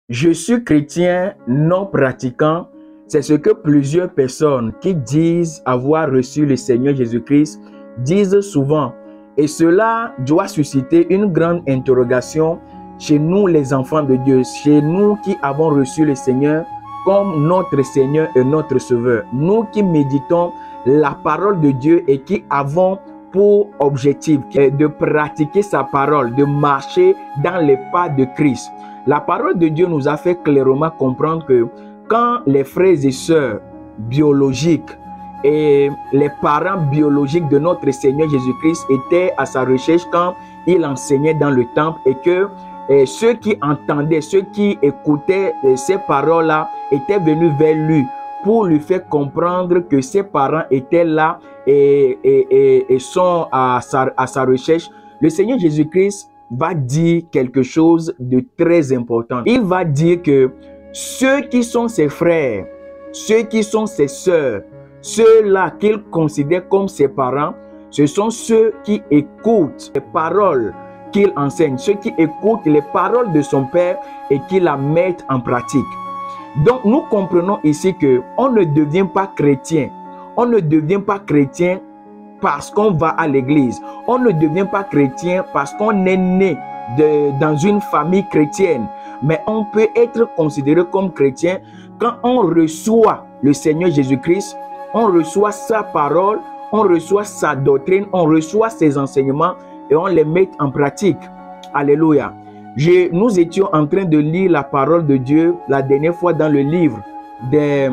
Je suis chrétien non pratiquant. C'est ce que plusieurs personnes qui disent avoir reçu le Seigneur Jésus-Christ disent souvent. Et cela doit susciter une grande interrogation chez nous les enfants de Dieu, chez nous qui avons reçu le Seigneur comme notre Seigneur et notre Sauveur. Nous qui méditons la parole de Dieu et qui avons pour objectif de pratiquer sa parole, de marcher dans les pas de Christ. La parole de Dieu nous a fait clairement comprendre que quand les frères et sœurs biologiques et les parents biologiques de notre Seigneur Jésus-Christ étaient à sa recherche quand il enseignait dans le temple et que ceux qui entendaient, ceux qui écoutaient ces paroles-là étaient venus vers lui pour lui faire comprendre que ses parents étaient là et sont à sa recherche. Le Seigneur Jésus-Christ va dire quelque chose de très important. Il va dire que ceux qui sont ses frères, ceux qui sont ses sœurs, ceux-là qu'il considère comme ses parents, ce sont ceux qui écoutent les paroles qu'il enseigne, ceux qui écoutent les paroles de son Père et qui la mettent en pratique. Donc nous comprenons ici que on ne devient pas chrétien. On ne devient pas chrétien parce qu'on va à l'église. On ne devient pas chrétien parce qu'on est né dans une famille chrétienne. Mais on peut être considéré comme chrétien quand on reçoit le Seigneur Jésus-Christ, on reçoit sa parole, on reçoit sa doctrine, on reçoit ses enseignements et on les met en pratique. Alléluia. Nous étions en train de lire la parole de Dieu la dernière fois dans le livre de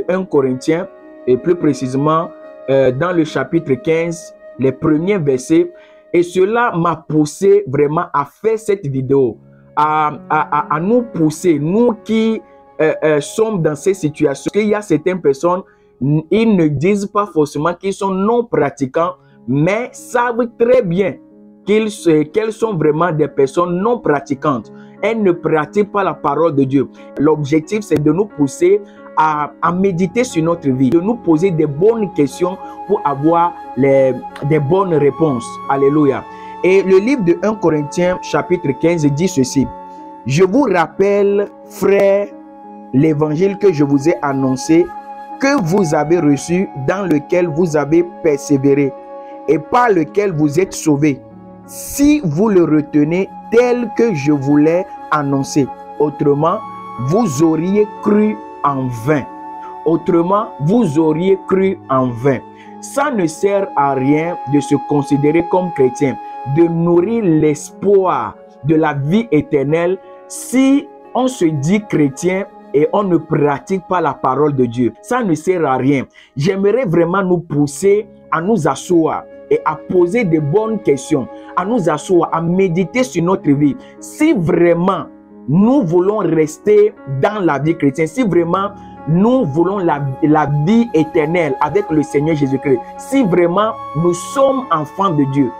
1 Corinthiens et plus précisément dans le chapitre 15, les premiers versets. Et cela m'a poussé vraiment à faire cette vidéo, à nous pousser, nous qui sommes dans ces situations. Parce qu'il y a certaines personnes, ils ne disent pas forcément qu'ils sont non pratiquants, mais savent très bien qu'elles sont vraiment des personnes non pratiquantes. Elles ne pratiquent pas la parole de Dieu. L'objectif, c'est de nous pousser à méditer sur notre vie, de nous poser des bonnes questions pour avoir des bonnes réponses. Alléluia. Et le livre de 1 Corinthiens chapitre 15 dit ceci. Je vous rappelle, frères, l'évangile que je vous ai annoncé, que vous avez reçu, dans lequel vous avez persévéré et par lequel vous êtes sauvés, si vous le retenez tel que je vous l'ai annoncé. Autrement, vous auriez cru en vain. Autrement, vous auriez cru en vain. Ça ne sert à rien de se considérer comme chrétien, de nourrir l'espoir de la vie éternelle si on se dit chrétien et on ne pratique pas la parole de Dieu. Ça ne sert à rien. J'aimerais vraiment nous pousser à nous asseoir et à poser de bonnes questions, à nous asseoir, à méditer sur notre vie. Si vraiment nous voulons rester dans la vie chrétienne, si vraiment nous voulons la vie éternelle avec le Seigneur Jésus-Christ, si vraiment nous sommes enfants de Dieu,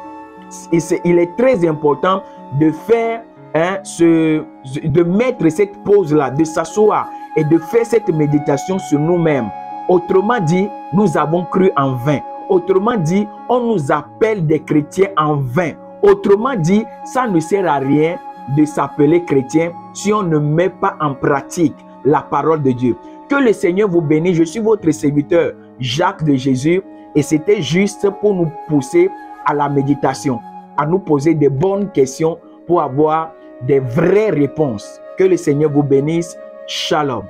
il est très important de faire de mettre cette pause-là, de s'asseoir et de faire cette méditation sur nous-mêmes. Autrement dit, nous avons cru en vain. Autrement dit, on nous appelle des chrétiens en vain. Autrement dit, ça ne sert à rien de s'appeler chrétien si on ne met pas en pratique la parole de Dieu. Que le Seigneur vous bénisse. Je suis votre serviteur Jacques de Jésus et c'était juste pour nous pousser à la méditation, à nous poser des bonnes questions pour avoir des vraies réponses. Que le Seigneur vous bénisse. Shalom.